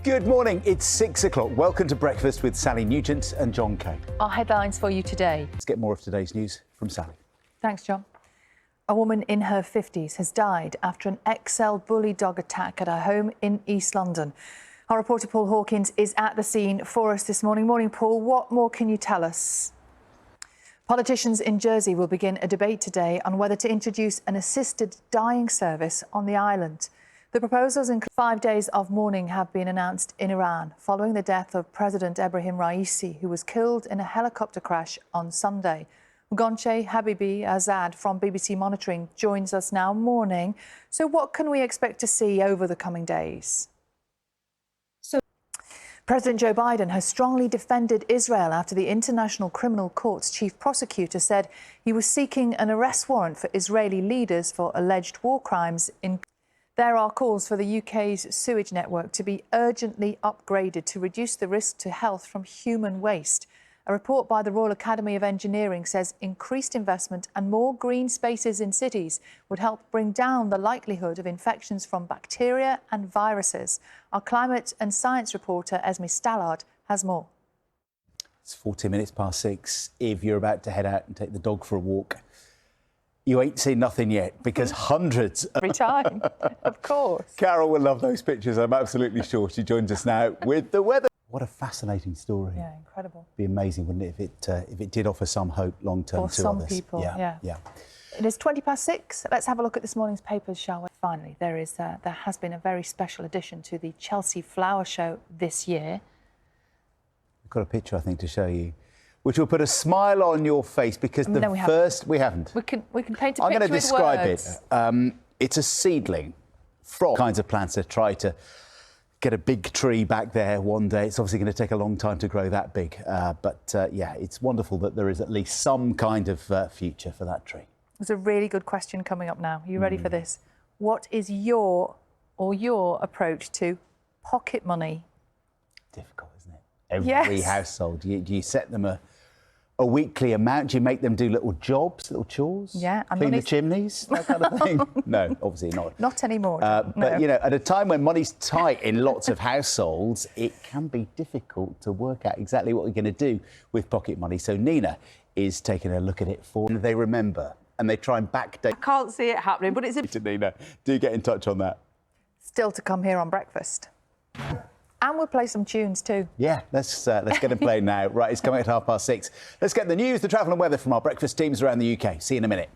Good morning, it's 6 o'clock. Welcome to Breakfast with Sally Nugent and John Kane. Our headlines for you today. Let's get more of today's news from Sally. Thanks, John. A woman in her 50s has died after an XL bully dog attack at her home in East London. Our reporter Paul Hawkins is at the scene for us this morning. Morning, Paul. What more can you tell us? Politicians in Jersey will begin a debate today on whether to introduce an assisted dying service on the island. The proposals include 5 days of mourning have been announced in Iran following the death of President Ebrahim Raisi, who was killed in a helicopter crash on Sunday. Gonche Habibi Azad from BBC Monitoring joins us now. Morning. So what can we expect to see over the coming days? President Joe Biden has strongly defended Israel after the International Criminal Court's chief prosecutor said he was seeking an arrest warrant for Israeli leaders for alleged war crimes. There are calls for the UK's sewage network to be urgently upgraded to reduce the risk to health from human waste. A report by the Royal Academy of Engineering says increased investment and more green spaces in cities would help bring down the likelihood of infections from bacteria and viruses. Our climate and science reporter Esme Stallard has more. It's 40 minutes past 6. If you're about to head out and take the dog for a walk, you ain't seen nothing yet, because hundreds... Every time, of course. Carol will love those pictures, I'm absolutely sure. She joins us now with the weather. What a fascinating story. Yeah, incredible. Be amazing, wouldn't it, if it did offer some hope long-term to some others. people, yeah. Yeah. It is 20 past 6. Let's have a look at this morning's papers, shall we? Finally, there has been a very special addition to the Chelsea Flower Show this year. We've got a picture, I think, to show you, which will put a smile on your face, because we haven't. We can paint a picture I'm going to with describe words. it. It's a seedling from kinds of plants that try to get a big tree back there one day. It's obviously going to take a long time to grow that big. Yeah, it's wonderful that there is at least some kind of future for that tree. There's a really good question coming up now. Are you ready for this? What is your approach to pocket money? Difficult, isn't it? Every household. Do you set them a weekly amount? Do you make them do little jobs, little chores? Yeah. Clean the chimneys, that kind of thing? No, obviously not. Not anymore. But, no. you know, at a time when money's tight in lots of households, it can be difficult to work out exactly what we're going to do with pocket money. So Nina is taking a look at it for them. They remember and they try and backdate. I can't see it happening, but it's a... Nina, do get in touch on that. Still to come here on Breakfast. And we'll play some tunes too. Yeah, let's get them playing now. Right, it's coming at 6:30. Let's get the news, the travel and weather from our breakfast teams around the UK. See you in a minute.